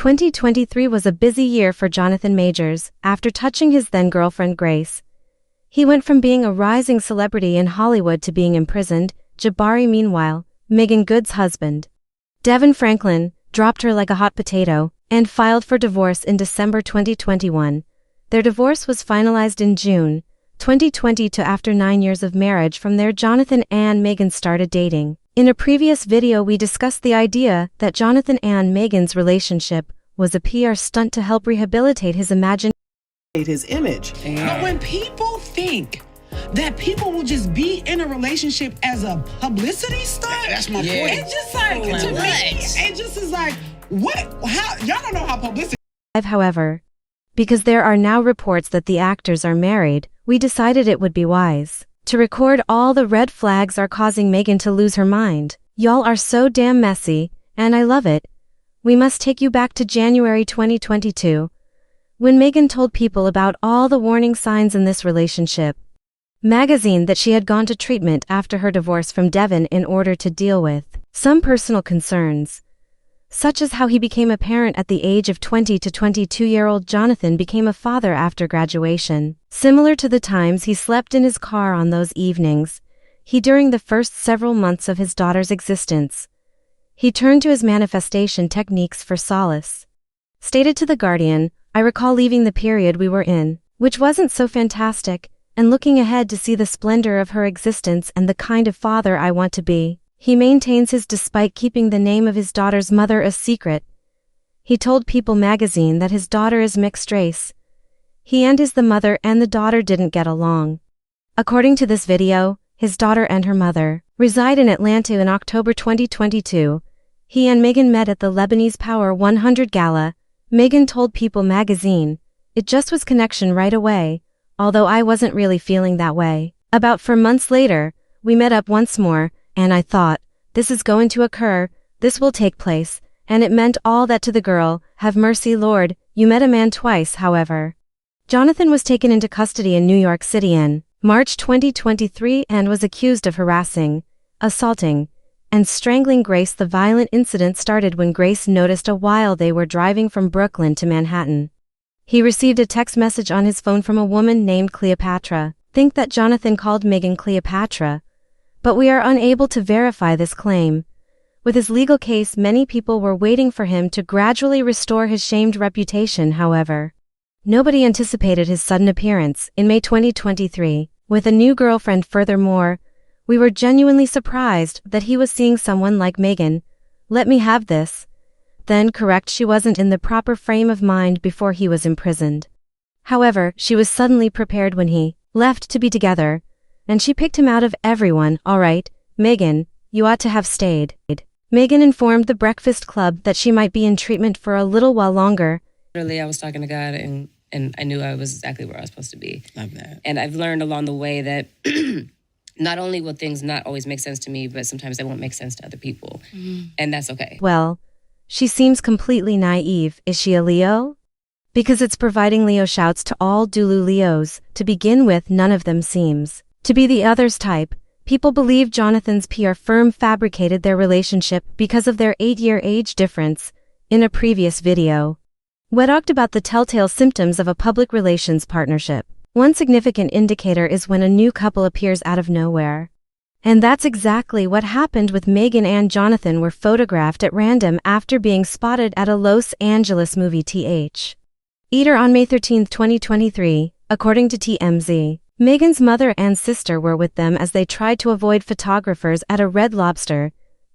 2023 was a busy year for Jonathan Majors after touching his then-girlfriend Grace. He went from being a rising celebrity in Hollywood to being imprisoned. Jabari, meanwhile, Meagan Good's husband, Devin Franklin, dropped her like a hot potato and filed for divorce in December 2021. Their divorce was finalized in June 2022 after 9 years of marriage. From there, Jonathan and Meagan started dating. In a previous video, we discussed the idea that Jonathan and Meagan's relationship was a PR stunt to help rehabilitate his image. But when people think that people will just be in a relationship as a publicity stunt, That's my point. it's just like, to me, it just is like, what? How? Y'all don't know how publicity. However, because there are now reports that the actors are married, we decided it would be wise to record all the red flags are causing Meagan to lose her mind. Y'all are so damn messy, and I love it. We must take you back to January 2022, when Meagan told people about all the warning signs in this relationship magazine that she had gone to treatment after her divorce from Devin in order to deal with some personal concerns, such as how he became a parent at the age of 20 to 22-year-old Jonathan became a father after graduation. Similar to the times he slept in his car on those evenings, during the first several months of his daughter's existence, he turned to his manifestation techniques for solace. Stated to The Guardian, "I recall leaving the period we were in, which wasn't so fantastic, and looking ahead to see the splendor of her existence and the kind of father I want to be." He maintains his despite keeping the name of his daughter's mother a secret. He told People magazine that his daughter is mixed race. The mother and the daughter didn't get along. According to this video, his daughter and her mother reside in Atlanta. In October 2022, he and Meagan met at the Lebanese Power 100 Gala. Meagan told People magazine, "It just was connection right away, although I wasn't really feeling that way. About 4 months later, we met up once more, and I thought, this is going to occur, this will take place, and it meant all that to the girl. Have mercy, Lord, you met a man twice." However, Jonathan was taken into custody in New York City in March 2023 and was accused of harassing, assaulting, and strangling Grace. The violent incident started when Grace noticed while they were driving from Brooklyn to Manhattan. He received a text message on his phone from a woman named Cleopatra. Think that Jonathan called Meagan Cleopatra, but we are unable to verify this claim. With his legal case, many people were waiting for him to gradually restore his shamed reputation. However, nobody anticipated his sudden appearance in May 2023 with a new girlfriend. Furthermore, we were genuinely surprised that he was seeing someone like Meagan. Let me have this. Then correct, she wasn't in the proper frame of mind before he was imprisoned. However, she was suddenly prepared when he left to be together, and she picked him out of everyone. "All right, Meagan, you ought to have stayed." Meagan informed The Breakfast Club that she might be in treatment for a little while longer. Literally, I was talking to God, and I knew I was exactly where I was supposed to be. Love that. And I've learned along the way that not only will things not always make sense to me, but sometimes they won't make sense to other people. And that's okay. Well, she seems completely naive. Is she a Leo? Because it's providing Leo shouts to all Dulu Leos. To begin with, none of them seems to be the other's type. People believe Jonathan's PR firm fabricated their relationship because of their 8-year age difference. In a previous video, we talked about the telltale symptoms of a public relations partnership. One significant indicator is when a new couple appears out of nowhere. And that's exactly what happened with Meagan and Jonathan. Were photographed at random after being spotted at a Los Angeles movie theater on May 13, 2023, according to TMZ. Meagan's mother and sister were with them as they tried to avoid photographers at a Red Lobster,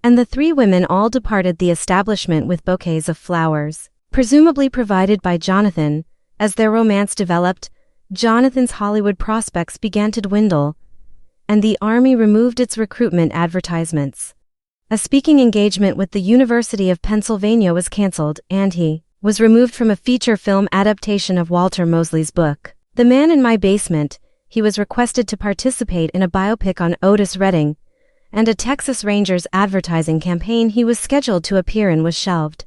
and the three women all departed the establishment with bouquets of flowers, presumably provided by Jonathan. As their romance developed, Jonathan's Hollywood prospects began to dwindle, and the Army removed its recruitment advertisements. A speaking engagement with the University of Pennsylvania was canceled, and he was removed from a feature film adaptation of Walter Mosley's book, The Man in My Basement. He was requested to participate in a biopic on Otis Redding, and a Texas Rangers advertising campaign he was scheduled to appear in was shelved.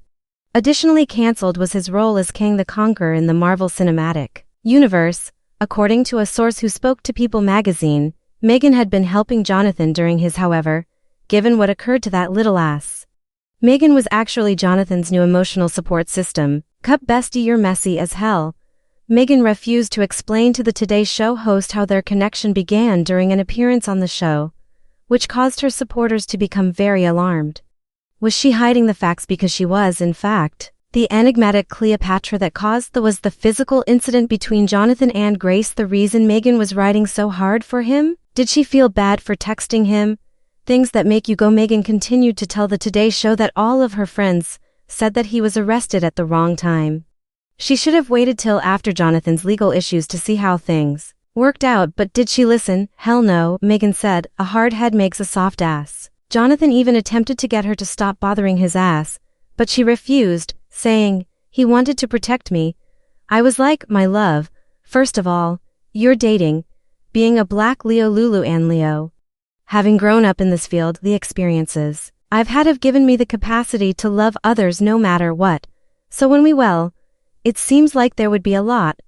Additionally canceled was his role as Kang the Conqueror in the Marvel Cinematic Universe. According to a source who spoke to People magazine, Meagan had been helping Jonathan during his. However, given what occurred to that little ass, Meagan was actually Jonathan's new emotional support system. Cup bestie, you're messy as hell. Meagan refused to explain to the Today Show host how their connection began during an appearance on the show, which caused her supporters to become very alarmed. Was she hiding the facts because she was, in fact, the enigmatic Cleopatra that caused the physical incident between Jonathan and Grace the reason Meagan was riding so hard for him? Did she feel bad for texting him? Things that make you go. Meagan continued to tell the Today Show that all of her friends said that he was arrested at the wrong time. She should have waited till after Jonathan's legal issues to see how things worked out, but did she listen? Hell no, Meagan said, a hard head makes a soft ass. Jonathan even attempted to get her to stop bothering his ass, but she refused, saying, he wanted to protect me. I was like, my love, first of all, you're dating, being a black Leo Lulu and Leo. Having grown up in this field, the experiences I've had have given me the capacity to love others no matter what. So when it seems like there would be a lot,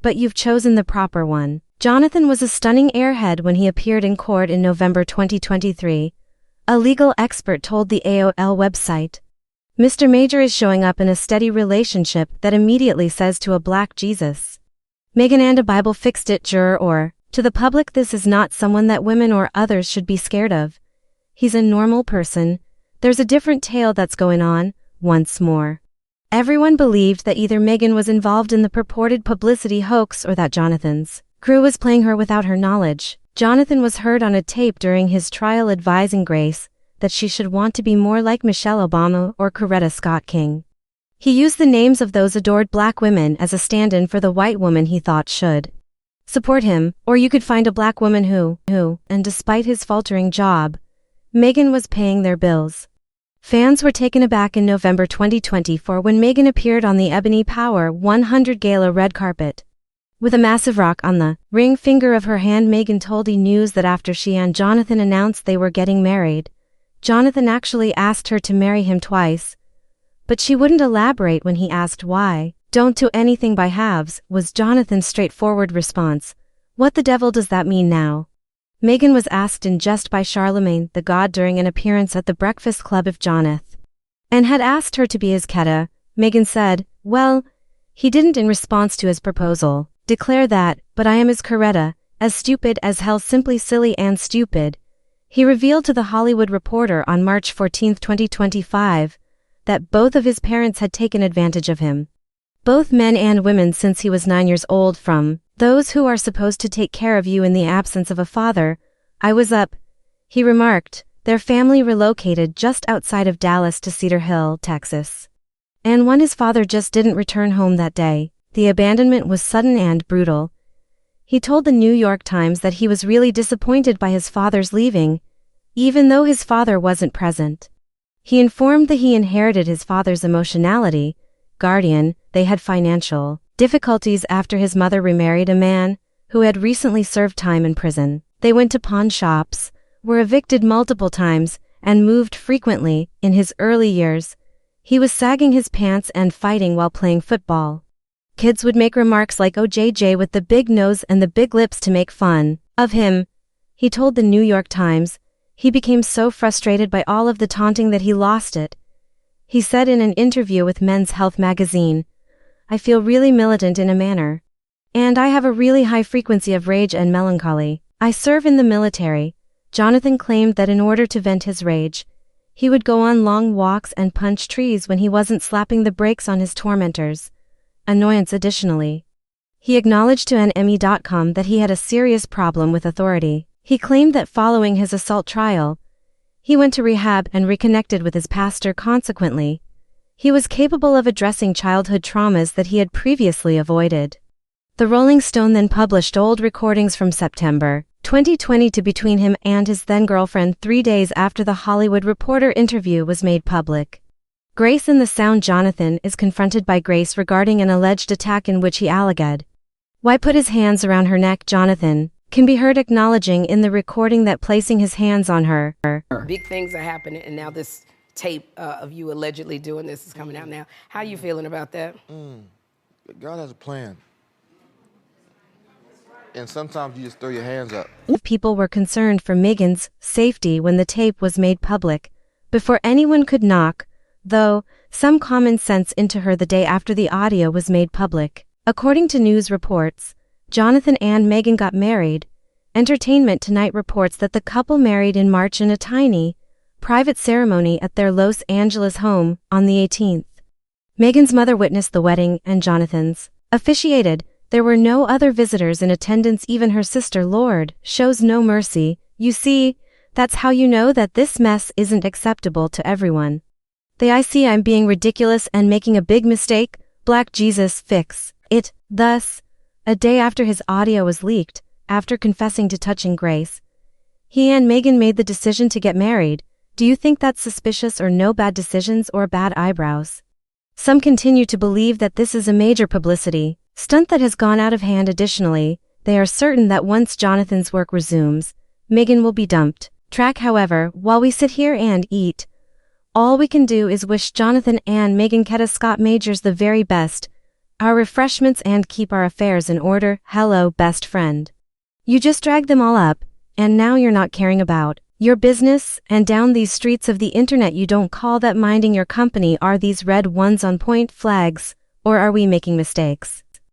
but you've chosen the proper one. Jonathan was a stunning airhead when he appeared in court in November 2023. A legal expert told the AOL website. Mr. Major is showing up in a steady relationship that immediately says to a black Jesus. Meagan and a Bible fixed it juror or, to the public, this is not someone that women or others should be scared of. He's a normal person. There's a different tale that's going on, once more. Everyone believed that either Meagan was involved in the purported publicity hoax or that Jonathan's crew was playing her without her knowledge. Jonathan was heard on a tape during his trial advising Grace that she should want to be more like Michelle Obama or Coretta Scott King. He used the names of those adored black women as a stand-in for the white woman he thought should support him, or you could find a black woman who, and despite his faltering job, Meagan was paying their bills. Fans were taken aback in November 2024 when Meagan appeared on the Ebony Power 100 Gala red carpet. With a massive rock on the ring finger of her hand, Meagan told E! News that after she and Jonathan announced they were getting married, Jonathan actually asked her to marry him twice. But she wouldn't elaborate when he asked why. Don't do anything by halves, was Jonathan's straightforward response. What the devil does that mean now? Meagan was asked in jest by Charlemagne the God during an appearance at the Breakfast Club if Jonathan had asked her to be his Ketta. Meagan said, well, he didn't in response to his proposal declare that, but I am his Coretta, as stupid as hell, simply silly and stupid. He revealed to The Hollywood Reporter on March 14, 2025, that both of his parents had taken advantage of him. Both men and women since he was 9 years old, from those who are supposed to take care of you in the absence of a father. I was up, he remarked. Their family relocated just outside of Dallas to Cedar Hill, Texas. And when his father just didn't return home that day, the abandonment was sudden and brutal. He told the New York Times that he was really disappointed by his father's leaving, even though his father wasn't present. He informed that he inherited his father's emotionality, guardian. They had financial difficulties after his mother remarried a man who had recently served time in prison. They went to pawn shops, were evicted multiple times, and moved frequently. In his early years, he was sagging his pants and fighting while playing football. Kids would make remarks like, "Oh, JJ with the big nose and the big lips," to make fun of him. He told the New York Times, he became so frustrated by all of the taunting that he lost it. He said in an interview with Men's Health magazine, I feel really militant in a manner. And I have a really high frequency of rage and melancholy. I serve in the military. Jonathan claimed that in order to vent his rage, he would go on long walks and punch trees when he wasn't slapping the brakes on his tormentors. Annoyance. Additionally, he acknowledged to NME.com that he had a serious problem with authority. He claimed that following his assault trial, he went to rehab and reconnected with his pastor. Consequently, he was capable of addressing childhood traumas that he had previously avoided. The Rolling Stone then published old recordings from September 2020 between him and his then-girlfriend 3 days after the Hollywood Reporter interview was made public. Grace in the sound. Jonathan is confronted by Grace regarding an alleged attack in which he alleged, "Why put his hands around her neck?" Jonathan can be heard acknowledging in the recording that placing his hands on her. Big things are happening, and now this tape of you allegedly doing this is coming out now. How you feeling about that? God has a plan. And sometimes you just throw your hands up. People were concerned for Meagan's safety when the tape was made public. Before anyone could knock though, some common sense into her the day after the audio was made public. According to news reports, Jonathan and Meagan got married. Entertainment Tonight reports that the couple married in March in a tiny, private ceremony at their Los Angeles home on the 18th. Meagan's mother witnessed the wedding and Jonathan's officiated. There were no other visitors in attendance, even her sister. Lord shows no mercy. You see, that's how you know that this mess isn't acceptable to everyone. I see I'm being ridiculous and making a big mistake. Black Jesus fix it. Thus, a day after his audio was leaked, after confessing to touching Grace, he and Meagan made the decision to get married. Do you think that's suspicious or no bad decisions or bad eyebrows? Some continue to believe that this is a major publicity stunt that has gone out of hand. Additionally, they are certain that once Jonathan's work resumes, Meagan will be dumped. However, while we sit here and eat, all we can do is wish Jonathan and Meagan Ketta Scott Majors the very best, our refreshments, and keep our affairs in order. Hello, best friend. You just dragged them all up, and now you're not caring about your business, and down these streets of the internet you don't call that minding your company. Are these red ones on point flags, or are we making mistakes?